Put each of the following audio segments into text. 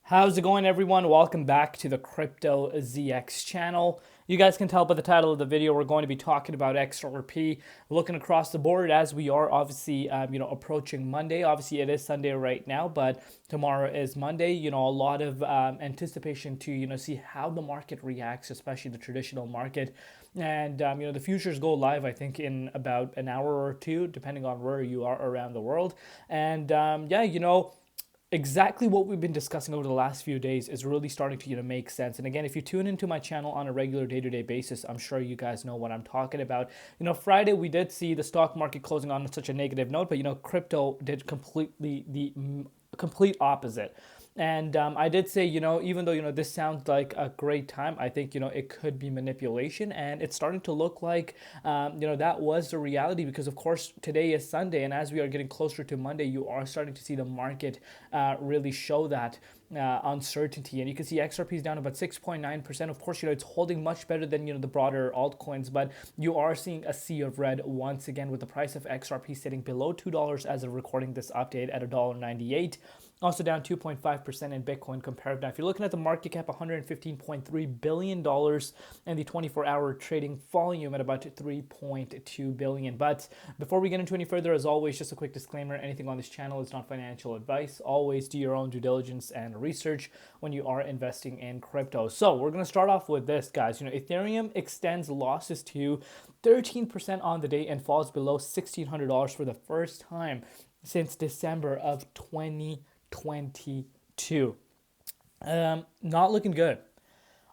How's it going, everyone? Welcome back to the Crypto ZX channel. You guys can tell by the title of the video, we're going to be talking about XRP, looking across the board as we are obviously, approaching Monday. Obviously, it is Sunday right now, but tomorrow is Monday. A lot of anticipation to, see how the market reacts, especially the traditional market. And, the futures go live, I think, in about an hour or two, depending on where you are around the world. And, exactly what we've been discussing over the last few days is really starting to make sense. And again, if you tune into my channel on a regular day-to-day basis, I'm sure you guys know what I'm talking about. Friday we did see the stock market closing on such a negative note, but crypto did completely the complete opposite. And I did say, even though, this sounds like a great time, I think, it could be manipulation. And it's starting to look like, that was the reality because, of course, today is Sunday. And as we are getting closer to Monday, you are starting to see the market really show that uncertainty. And you can see XRP is down about 6.9%. Of course, it's holding much better than, the broader altcoins, but you are seeing a sea of red once again with the price of XRP sitting below $2 as of recording this update at $1.98. Also down 2.5% in Bitcoin compared. Now, if you're looking at the market cap, $115.3 billion and the 24-hour trading volume at about $3.2 billion. But before we get into any further, as always, just a quick disclaimer, anything on this channel is not financial advice. Always do your own due diligence and research when you are investing in crypto. So we're going to start off with this, guys. Ethereum extends losses to 13% on the day and falls below $1,600 for the first time since December of 2022. Not looking good.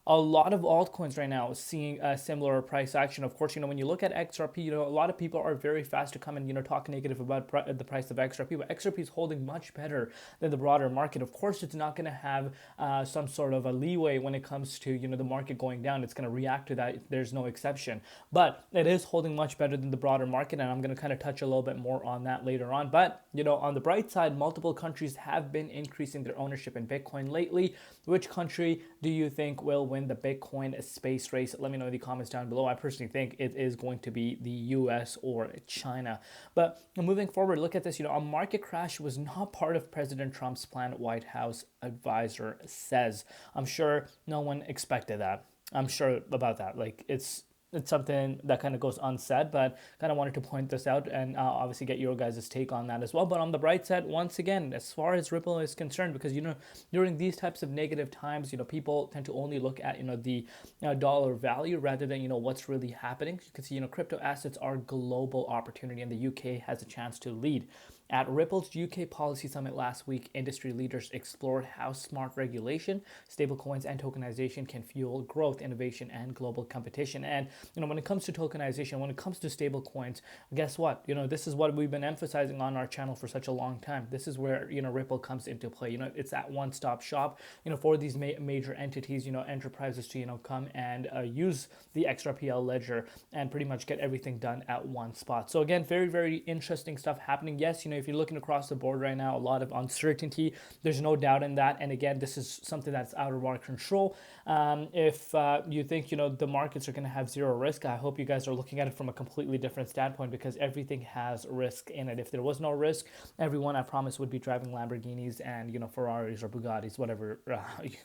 A lot of altcoins right now seeing a similar price action. Of course, when you look at XRP, a lot of people are very fast to come and, talk negative about the price of XRP, but XRP is holding much better than the broader market. Of course, it's not going to have some sort of a leeway when it comes to, the market going down. It's going to react to that. There's no exception, but it is holding much better than the broader market. And I'm going to kind of touch a little bit more on that later on. But, on the bright side, multiple countries have been increasing their ownership in Bitcoin lately. Which country do you think will win the Bitcoin space race? Let me know in the comments down below. I personally think it is going to be the US or China. But moving forward, look at this. A market crash was not part of President Trump's plan, White House advisor says. I'm sure no one expected that. I'm sure about that. It's something that kind of goes unsaid, but kind of wanted to point this out and obviously get your guys' take on that as well. But on the bright side, once again, as far as Ripple is concerned, because, during these types of negative times, people tend to only look at, the dollar value rather than, what's really happening. You can see, crypto assets are global opportunity and the UK has a chance to lead. At Ripple's UK Policy Summit last week, industry leaders explored how smart regulation, stablecoins, and tokenization can fuel growth, innovation, and global competition. And, when it comes to tokenization, when it comes to stablecoins, guess what? This is what we've been emphasizing on our channel for such a long time. This is where, Ripple comes into play. It's that one-stop shop, for these major entities, enterprises to, come and use the XRPL ledger and pretty much get everything done at one spot. So again, very, very interesting stuff happening. Yes, if you're looking across the board right now, a lot of uncertainty. There's no doubt in that. And again, this is something that's out of our control. If you think, the markets are going to have zero risk, I hope you guys are looking at it from a completely different standpoint because everything has risk in it. If there was no risk, everyone, I promise, would be driving Lamborghinis and, Ferraris or Bugattis, whatever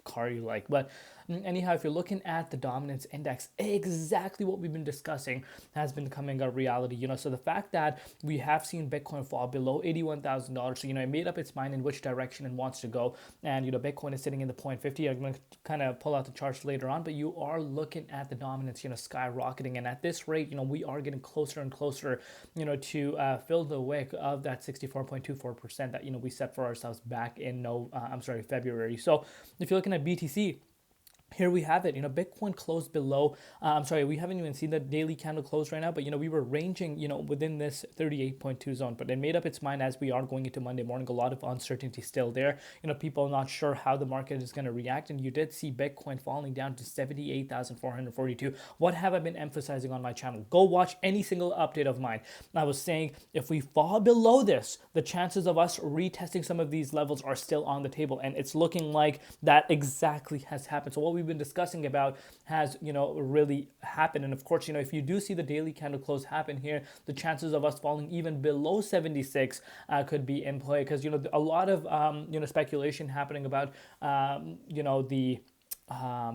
car you like. But anyhow, if you're looking at the dominance index, exactly what we've been discussing has been becoming a reality. So the fact that we have seen Bitcoin fall below $81,000, so it made up its mind in which direction it wants to go, and Bitcoin is sitting in the 0.50. I'm going to kind of pull out the charts later on, but you are looking at the dominance skyrocketing, and at this rate we are getting closer and closer to fill the wick of that 64.24% that we set for ourselves back in February. So if you're looking at BTC, here we have it. Bitcoin closed below. We haven't even seen the daily candle close right now, but we were ranging, within this 38.2 zone. But it made up its mind as we are going into Monday morning. A lot of uncertainty still there. People not sure how the market is going to react, and you did see Bitcoin falling down to 78,442. What have I been emphasizing on my channel? Go watch any single update of mine. I was saying if we fall below this, the chances of us retesting some of these levels are still on the table, and it's looking like that exactly has happened. So what we've been discussing about has, really happened. And of course, if you do see the daily candle close happen here, the chances of us falling even below 76 could be in play, because, a lot of, speculation happening about, the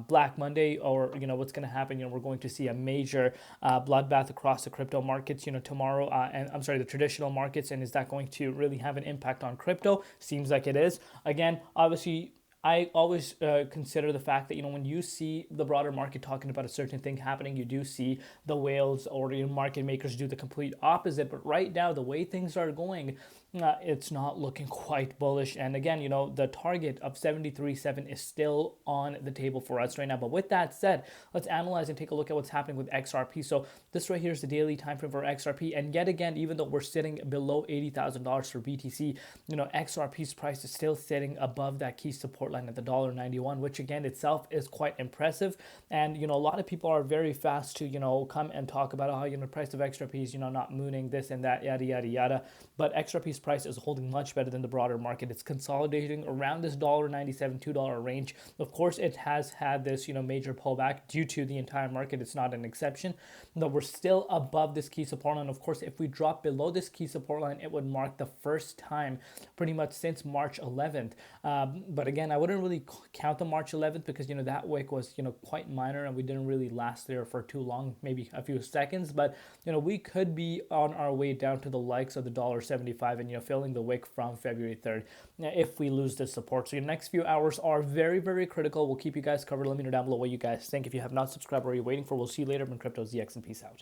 Black Monday, or what's going to happen. We're going to see a major bloodbath across the crypto markets, tomorrow, and I'm sorry, the traditional markets. And is that going to really have an impact on crypto? Seems like it is. Again, obviously, I always consider the fact that, when you see the broader market talking about a certain thing happening, you do see the whales or market makers do the complete opposite. But right now, the way things are going, it's not looking quite bullish. And again, the target of 73.7 is still on the table for us right now. But with that said, let's analyze and take a look at what's happening with XRP. So this right here is the daily time frame for XRP. And yet again, even though we're sitting below $80,000 for BTC, XRP's price is still sitting above that key support line at the $1.91, which again itself is quite impressive. And a lot of people are very fast to come and talk about how the price of XRP is not mooning this and that, yada yada yada. But XRP's price is holding much better than the broader market. It's consolidating around this $1.97, $2 range. Of course, it has had this major pullback due to the entire market. It's not an exception, but we're still above this key support line. Of course, if we drop below this key support line, it would mark the first time pretty much since March 11th. But again, I wouldn't really count the March 11th, because that wick was quite minor, and we didn't really last there for too long, maybe a few seconds. But we could be on our way down to the likes of the $1.75 and filling the wick from February 3rd if we lose this support. So your next few hours are very, very critical. We'll keep you guys covered. Let me know down below what you guys think. If you have not subscribed, what are you waiting for? We'll see you later. I've been Crypto ZX, and peace out.